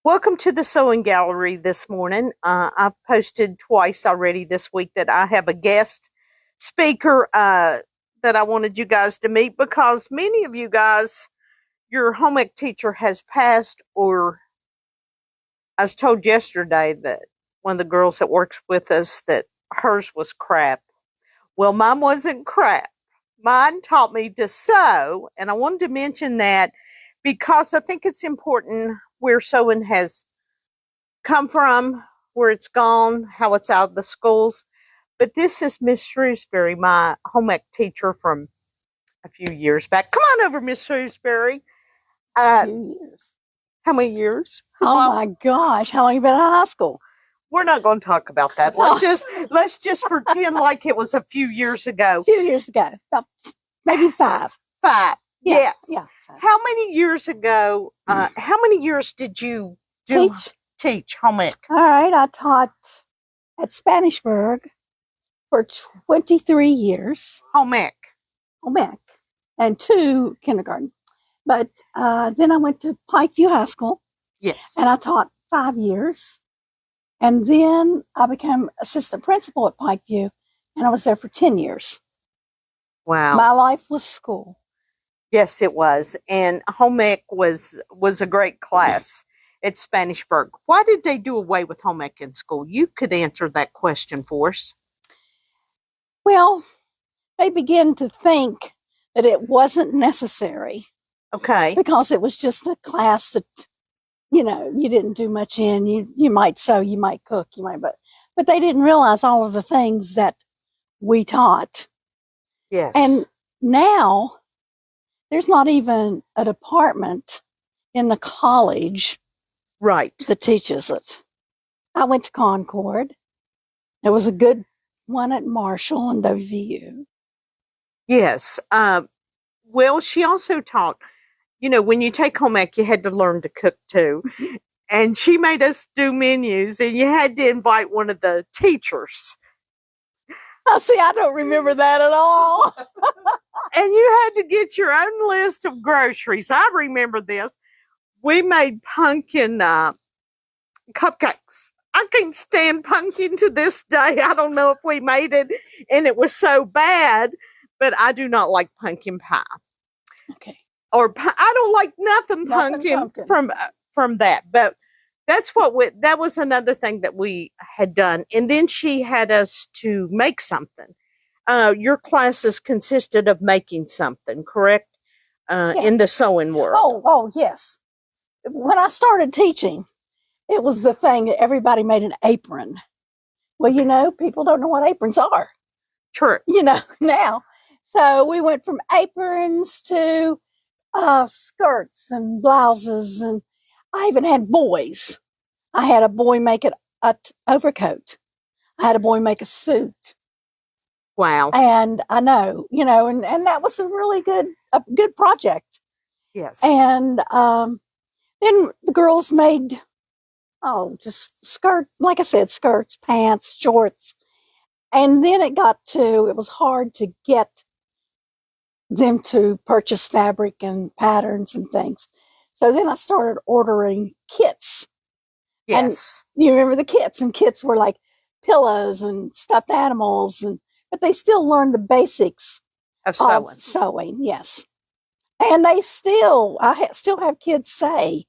Welcome to the Sewing Gallery this morning. I've posted twice already this week that I have a guest speaker that I wanted you guys to meet because many of you guys, your home ec teacher has passed, or I was told yesterday that one of the girls that works with us that hers was crap. Well, mine wasn't crap. Mine taught me to sew, and I wanted to mention that because I think it's important where sewing has come from, where it's gone, how it's out of the schools. But this is Miss Shrewsbury, my home ec teacher from a few years back. Come on over, Miss Shrewsbury. A few years. How many years? Oh my gosh, how long you been in high school? We're not going to talk about that. Let's just pretend like it was a few years ago. A few years ago, about maybe 5. 5. Yeah, yes. Yeah. How many years ago? How many years did you teach home ec? All right, I taught at Spanishburg for 23 years. Home ec. Home ec, and 2 kindergarten. But then I went to Pikeview High School. Yes. And I taught 5 years. And then I became assistant principal at Pikeview, and I was there for 10 years. Wow. My life was school. Yes, it was. And home ec was a great class at Spanishburg. Why did they do away with home ec in school? You could answer that question for us. Well, they began to think that it wasn't necessary. Okay. Because it was just a class that, you didn't do much in. You might sew, you might cook, but they didn't realize all of the things that we taught. Yes. And now there's not even a department in the college that teaches it. I went to Concord. There was a good one at Marshall and WVU. Yes. Well, she also taught, when you take home ec, you had to learn to cook too. And she made us do menus, and you had to invite one of the teachers. Oh, see, I don't remember that at all. And you had to get your own list of groceries. I remember this. We made pumpkin cupcakes. I can't stand pumpkin to this day. I don't know if we made it and it was so bad, but I do not like pumpkin pie. Okay. Or I don't like nothing pumpkin. From that. But that was another thing that we had done. And then she had us to make something. Your classes consisted of making something, correct? In the sewing world. Oh, yes. When I started teaching, it was the thing that everybody made an apron. Well, people don't know what aprons are. True. Now. So we went from aprons to skirts and blouses, and I even had boys. I had a boy make an overcoat. I had a boy make a suit. Wow. And I know, and that was a really good project. Yes. And then the girls made, just like I said, skirts, pants, shorts. And then it was hard to get them to purchase fabric and patterns and things. So then I started ordering kits. Yes. And you remember the kits, and kits were like pillows and stuffed animals, but they still learned the basics of sewing. Yes. And I still have kids say,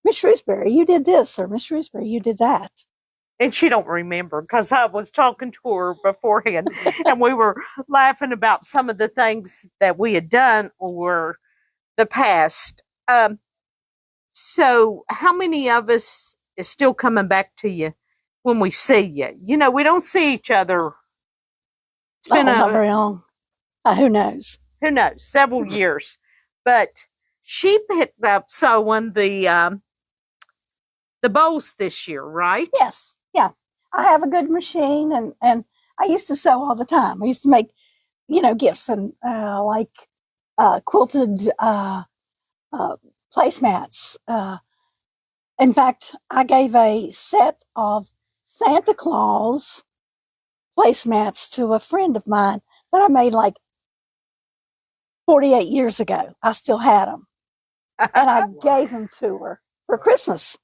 Miss Shrewsbury, you did this, or Miss Shrewsbury, you did that. And she don't remember because I was talking to her beforehand and we were laughing about some of the things that we had done or the past. So how many of us is still coming back to you when we see you? We don't see each other. It's been not very long. Who knows? Who knows? Several years. But she picked up sewing the bowls this year, right? Yes. Yeah. I have a good machine, and I used to sew all the time. I used to make, gifts and quilted placemats. In fact, I gave a set of Santa Claus placemats to a friend of mine that I made like 48 years ago. I still had them. And I gave them to her for Christmas.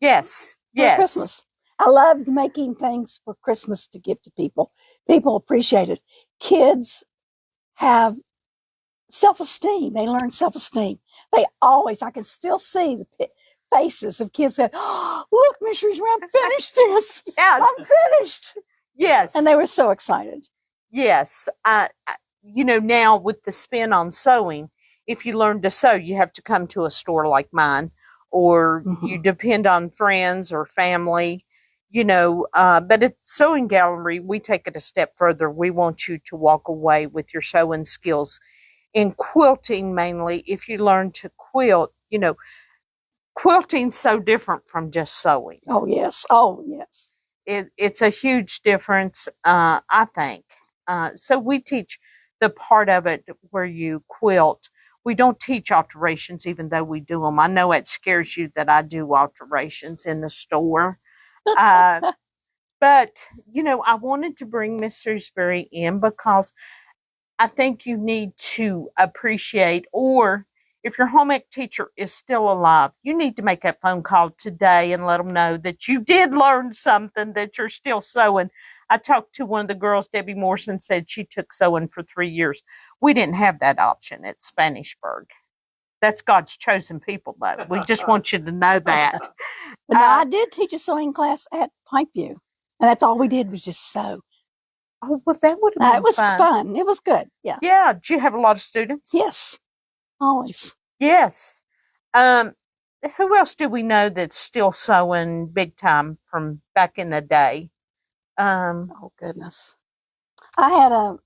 Yes. for Yes. Christmas. I loved making things for Christmas to give to people. People appreciate it. Kids have self-esteem. They learn self-esteem. They always, I can still see the faces of kids that, oh, look, Miss Shrewsbury, I'm finished this. Yes. I'm finished. Yes. And they were so excited. Yes. Now with the spin on sewing, if you learn to sew, you have to come to a store like mine, or you depend on friends or family, but at Sewing Gallery, we take it a step further. We want you to walk away with your sewing skills. In quilting, mainly, if you learn to quilt, quilting's so different from just sewing. Oh, yes. Oh, yes. It's a huge difference, I think. So we teach the part of it where you quilt. We don't teach alterations, even though we do them. I know it scares you that I do alterations in the store. But, I wanted to bring Miss Shrewsbury in because I think you need to appreciate, or if your home ec teacher is still alive, you need to make that phone call today and let them know that you did learn something, that you're still sewing. I talked to one of the girls, Debbie Morrison, said she took sewing for 3 years. We didn't have that option at Spanishburg. That's God's chosen people, though. We just want you to know that. But I did teach a sewing class at Pikeview, and that's all we did was just sew. Oh, well, that would have been It was fun. It was good. Yeah. Yeah. Did you have a lot of students? Yes. Always. Yes. Who else do we know that's still sewing big time from back in the day? Oh, goodness. I had a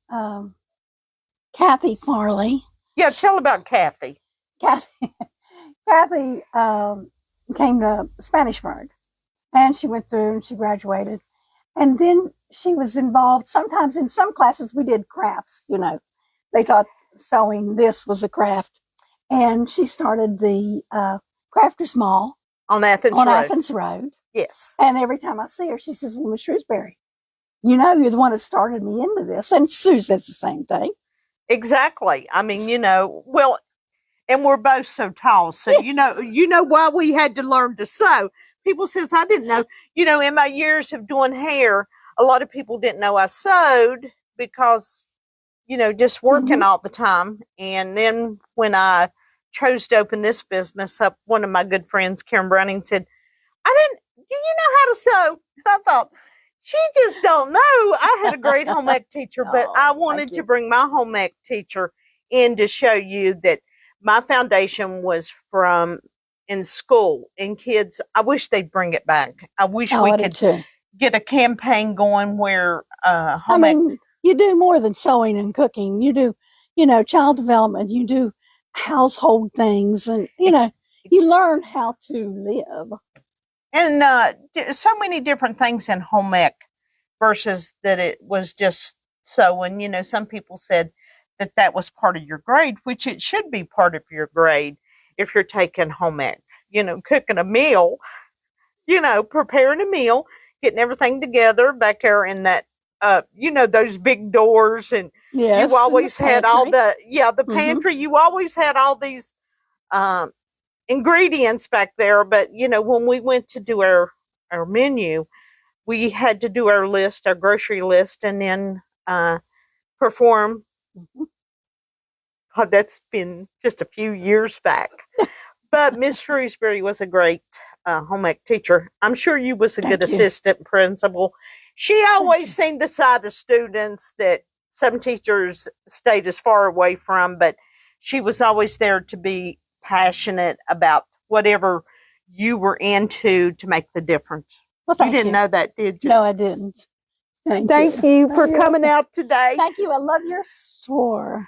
Kathy Farley. Yeah, tell about Kathy. Kathy came to Spanishburg, and she went through and she graduated. And then she was involved. Sometimes in some classes we did crafts, They thought sewing this was a craft. And she started the Crafters Mall on Athens Road. Yes. And every time I see her, she says, well, Miss Shrewsbury, you're the one that started me into this. And Sue says the same thing. Exactly. I mean, and we're both so tall. So, you know why we had to learn to sew. People says, I didn't know, in my years of doing hair, a lot of people didn't know I sewed because, just working all the time. And then when I chose to open this business up, one of my good friends, Karen Browning, said, do you know how to sew? I thought, she just don't know. I had a great home ec teacher, but I wanted to bring my home ec teacher in to show you that my foundation was from in school, and kids, I wish they'd bring it back. I wish we could get a campaign going where home ec. You do more than sewing and cooking. You do, child development. You do household things, and you learn how to live. And so many different things in home ec versus that it was just sewing. Some people said that was part of your grade, which it should be part of your grade if you're taking home ec. Cooking a meal, preparing a meal, getting everything together back there in that, those big doors. And you always had all the pantry. You always had all these ingredients back there. But, when we went to do our menu, we had to do our grocery list, and then perform. God, that's been just a few years back. But Miss Shrewsbury was a great home ec teacher. I'm sure you was a good assistant principal. She always seen the side of students that some teachers stayed as far away from, but she was always there to be passionate about whatever you were into to make the difference. Well, you didn't know that, did you? No, I didn't. Thank you for coming out today. Thank you. I love your store.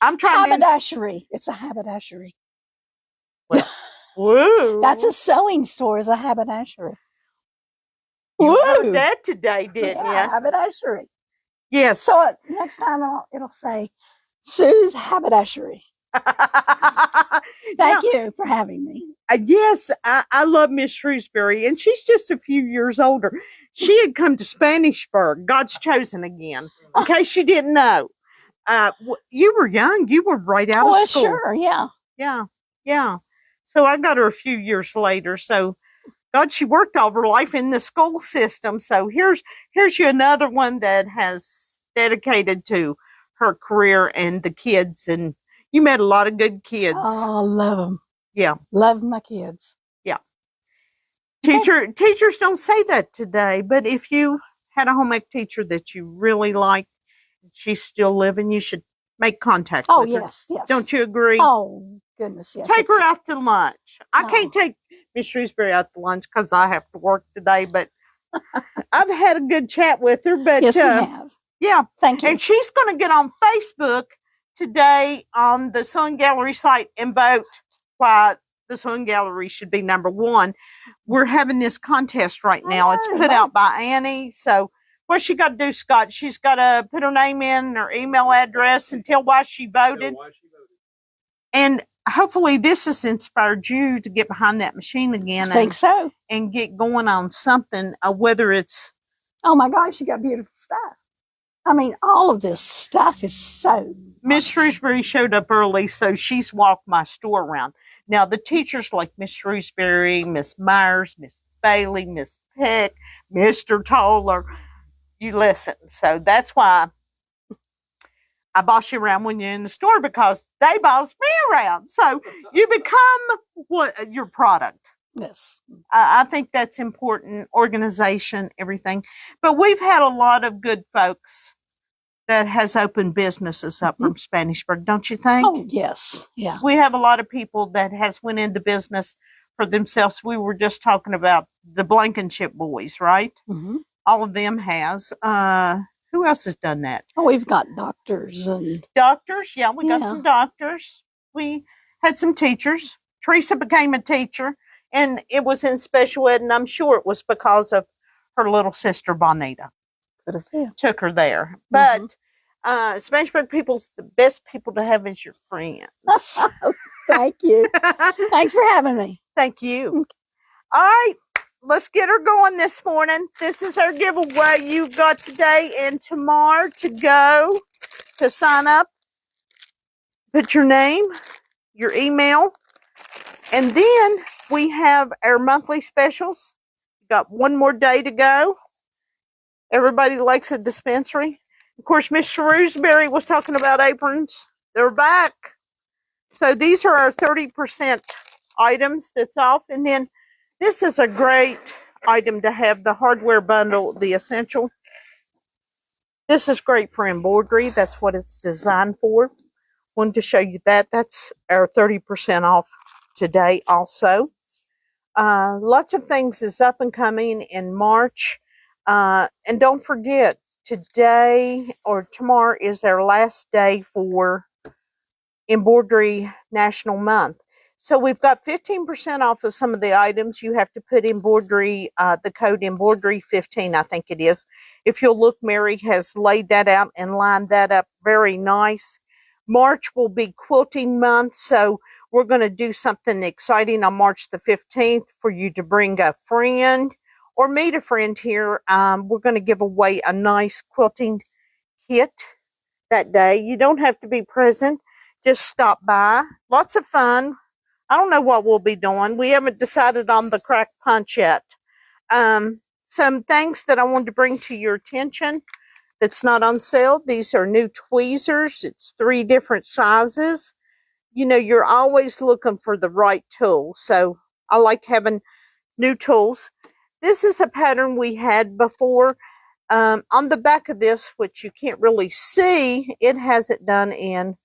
I'm trying haberdashery. It's a haberdashery. Woo. That's a sewing store, is a haberdashery. You heard that today, didn't you? Haberdashery. Yes. So next time it'll say Sue's haberdashery. Thank you for having me. Yes, I love Miss Shrewsbury, and she's just a few years older. She had come to Spanishburg, God's chosen again, in case you didn't know. You were young. You were right out of school. Sure, yeah. Yeah. So I got her a few years later, so God, she worked all her life in the school system. So here's you another one that has dedicated to her career and the kids. And you met a lot of good kids. Oh, love them. Yeah. Love my kids. Yeah. Okay. Teachers don't say that today, but if you had a home ec teacher that you really liked, she's still living, you should make contact with her. Yes, yes. Don't you agree? Oh, goodness, yes. Take her out to lunch. I No. can't take Miss Shrewsbury out to lunch because I have to work today, but I've had a good chat with her. But yes, we have. Yeah. Thank you. And she's going to get on Facebook today on the Sewing Gallery site and vote why the Sewing Gallery should be number one. We're having this contest right now. It's put out by Annie. So what she got to do, Scott, she's got to put her name in, her email address, and tell why she voted. And hopefully this has inspired you to get behind that machine again. I think so. And get going on something, whether it's... Oh, my gosh, you got beautiful stuff. I mean, all of this stuff is so... Miss Shrewsbury showed up early, so she's walked my store around. Now, the teachers like Miss Shrewsbury, Miss Myers, Miss Bailey, Miss Peck, Mr. Toller, you listen. So that's why I boss you around when you're in the store, because they boss me around. So you become your product. Yes. I think that's important, organization, everything. But we've had a lot of good folks that has opened businesses up from Spanishburg, don't you think? Oh, yes. Yeah. We have a lot of people that has went into business for themselves. We were just talking about the Blankenship boys, right? Mm-hmm. All of them has. Who else has done that? Oh, we've got doctors and... Doctors, yeah, we got some doctors. We had some teachers. Teresa became a teacher, and it was in special ed, and I'm sure it was because of her little sister, Bonita. Took her there. But Spanishburg people's the best people to have as your friends. Thank you. Thanks for having me. Thank you. All right, let's get her going this morning. This is our giveaway. You've got today and tomorrow to go to sign up. Put your name, your email, and then we have our monthly specials. Got one more day to go. Everybody likes a dispensary. Of course, Miss Shrewsbury was talking about aprons. They're back. So these are our 30% items that's off. And then this is a great item to have, the hardware bundle, the essential. This is great for embroidery. That's what it's designed for. Wanted to show you that. That's our 30% off today also. Lots of things is up and coming in March. And don't forget, today or tomorrow is our last day for Embroidery National Month. So we've got 15% off of some of the items. You have to put embroidery, the code embroidery 15, I think it is. If you'll look, Mary has laid that out and lined that up very nice. March will be quilting month, so we're going to do something exciting on March the 15th for you to bring a friend or meet a friend here. We're going to give away a nice quilting kit that day. You don't have to be present. Just stop by. Lots of fun. I don't know what we'll be doing. We haven't decided on the crack punch yet. Some things that I wanted to bring to your attention that's not on sale. These are new tweezers. It's 3 different sizes. You know, you're always looking for the right tool. So I like having new tools. This is a pattern we had before. On the back of this, which you can't really see, it has it done in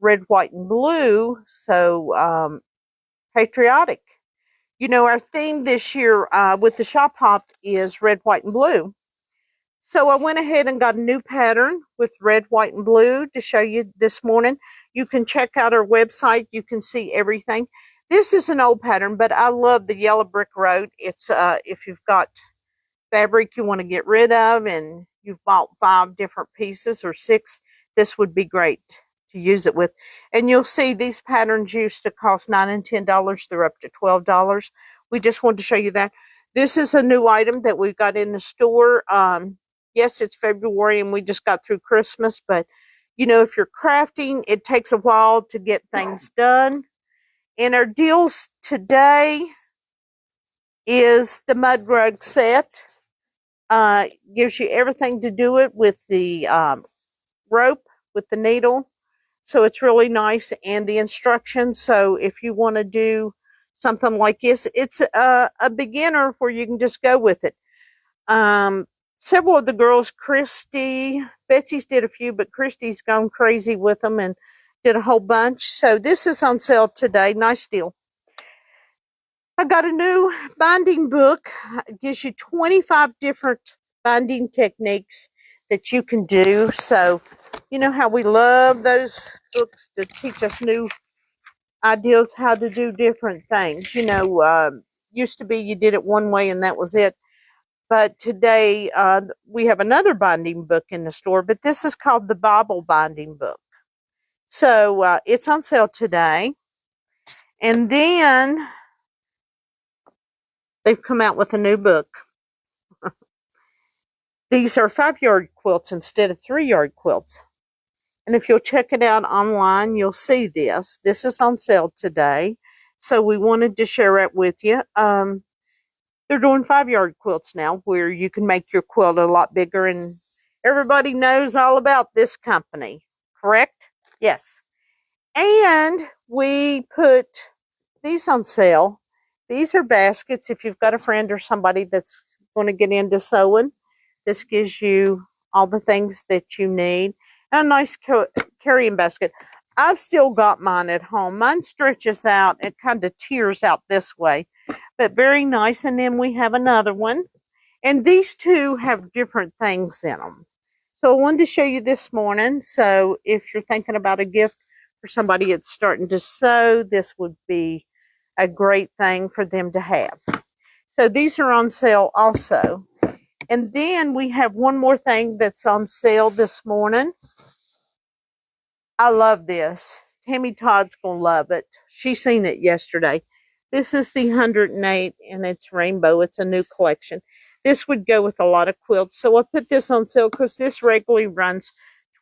red, white, and blue. So patriotic. You know, our theme this year with the shop hop is red, white, and blue. So I went ahead and got a new pattern with red, white, and blue to show you this morning. You can check out our website. You can see everything. This is an old pattern, but I love the yellow brick road. It's if you've got fabric you want to get rid of and you've bought 5 different pieces or 6, this would be great to use it with. And you'll see these patterns used to cost $9 and $10. They're up to $12. We just wanted to show you that. This is a new item that we've got in the store. Yes, it's February and we just got through Christmas, but you know, if you're crafting, it takes a while to get things done. And our deals today is the mud rug set. Gives you everything to do it with the rope, with the needle. So it's really nice, and the instructions. So if you want to do something like this, it's a beginner where you can just go with it. Several of the girls, Betsy's did a few, but Christy's gone crazy with them and did a whole bunch. So this is on sale today. Nice deal. I got a new binding book. It gives you 25 different binding techniques that you can do. So, you know how we love those books to teach us new ideas how to do different things. Used to be you did it one way and that was it. But today we have another binding book in the store, but this is called the Bible Binding Book. So it's on sale today. And then they've come out with a new book. These are 5-yard quilts instead of 3-yard quilts. And if you'll check it out online, you'll see this. This is on sale today. So we wanted to share it with you. They're doing 5-yard quilts now where you can make your quilt a lot bigger, and everybody knows all about this company, correct? Yes. And we put these on sale. These are baskets if you've got a friend or somebody that's going to get into sewing. This gives you all the things that you need. And a nice carrying basket. I've still got mine at home. Mine stretches out. It kind of tears out this way. But very nice. And then we have another one. And these two have different things in them. So I wanted to show you this morning. So if you're thinking about a gift for somebody that's starting to sew, this would be a great thing for them to have. So these are on sale also. And then we have one more thing that's on sale this morning. I love this. Tammy Todd's going to love it. She seen it yesterday. This is the 108, and it's rainbow. It's a new collection. This would go with a lot of quilts. So I put this on sale because this regularly runs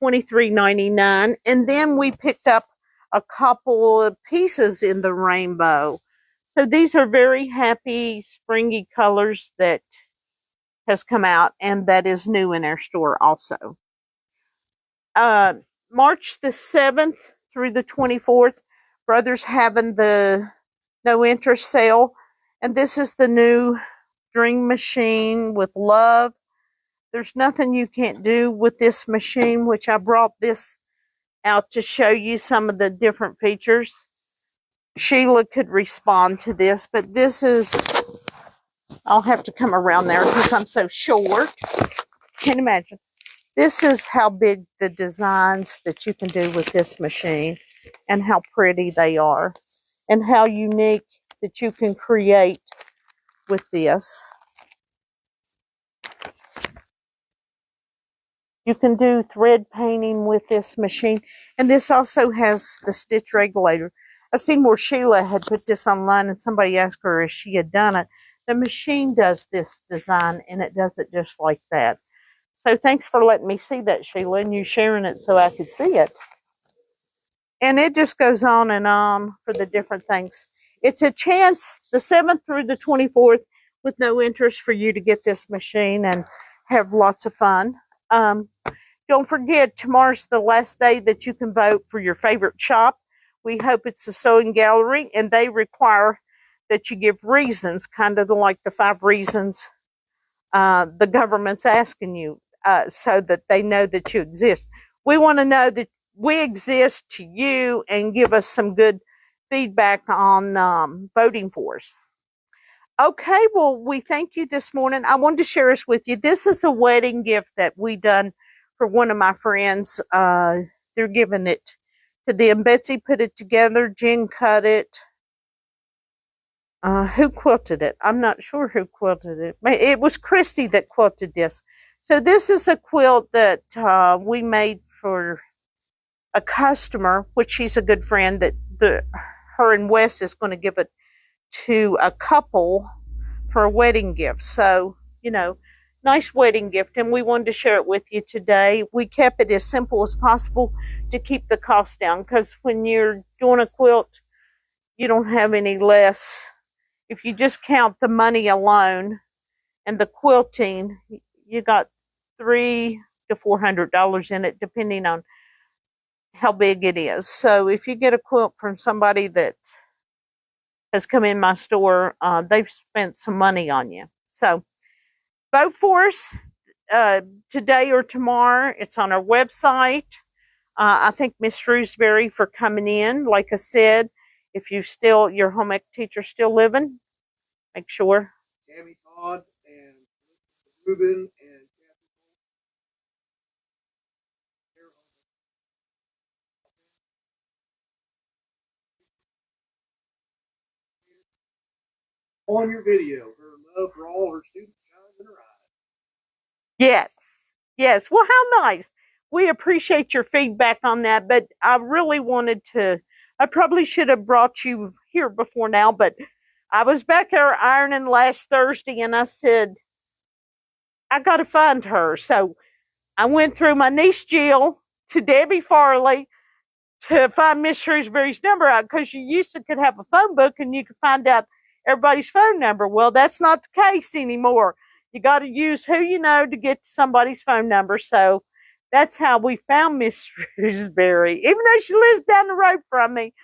$23.99. And then we picked up a couple of pieces in the rainbow. So these are very happy, springy colors that has come out, and that is new in our store also. March the 7th through the 24th, Brothers having the no interest sale, and this is the new Dream Machine with Love. There's nothing you can't do with this machine, which I brought this out to show you some of the different features. Sheila could respond to this, but this is, I'll have to come around there because I'm so short. Can't imagine. This is how big the designs that you can do with this machine and how pretty they are and how unique that you can create with this. You can do thread painting with this machine, and this also has the stitch regulator. I've seen where Sheila had put this online and somebody asked her if she had done it. The machine does this design, and it does it just like that. So thanks for letting me see that, Sheila, and you sharing it so I could see it. And it just goes on and on for the different things. It's a chance, the 7th through the 24th, with no interest for you to get this machine and have lots of fun. Don't forget, tomorrow's the last day that you can vote for your favorite shop. We hope it's the Sewing Gallery, and they require that you give reasons, kind of like the 5 reasons the government's asking you, so that they know that you exist. We want to know that we exist to you and give us some good feedback on voting for us. Okay, well, we thank you this morning. I wanted to share this with you. This is a wedding gift that we done for one of my friends. They're giving it to them. Betsy put it together. Jen cut it. Who quilted it? I'm not sure who quilted it. It was Christy that quilted this. So this is a quilt that we made for a customer, which she's a good friend, that her and Wes is going to give it to a couple for a wedding gift. So, nice wedding gift, and we wanted to share it with you today. We kept it as simple as possible to keep the cost down, because when you're doing a quilt, you don't have any less if you just count the money alone and the quilting, you got $300 to $400 in it, depending on how big it is. So if you get a quilt from somebody that has come in my store, they've spent some money on you. So vote for us today or tomorrow. It's on our website. I thank Miss Shrewsbury for coming in. Like I said, if you still, your home ec teacher still living, make sure. Tammy Todd and Ruben and on your video. Her love for all her students shines in her eyes. Yes. Yes. Well, how nice. We appreciate your feedback on that, but I really wanted to, I probably should have brought you here before now, but I was back there ironing last Thursday and I said, I got to find her. So I went through my niece Jill to Debbie Farley to find Miss Shrewsbury's number out, because you used to could have a phone book and you could find out everybody's phone number. Well, that's not the case anymore. You got to use who you know to get to somebody's phone number. So that's how we found Miss Shrewsbury. Even though she lives down the road from me,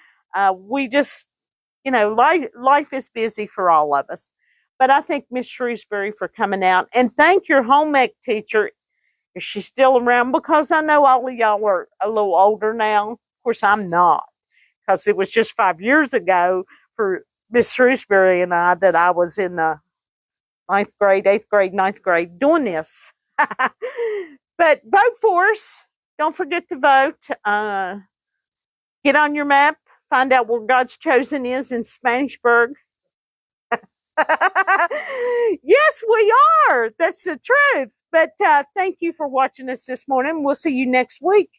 we just, life is busy for all of us. But I thank Miss Shrewsbury for coming out, and thank your home ec teacher if she's still around, because I know all of y'all are a little older now. Of course, I'm not, because it was just 5 years ago for Miss Shrewsbury and I that I was in the 9th grade, 8th grade, 9th grade doing this. But vote for us. Don't forget to vote. Get on your map. Find out where God's chosen is in Spanisburg. Yes, we are. That's the truth. But thank you for watching us this morning. We'll see you next week.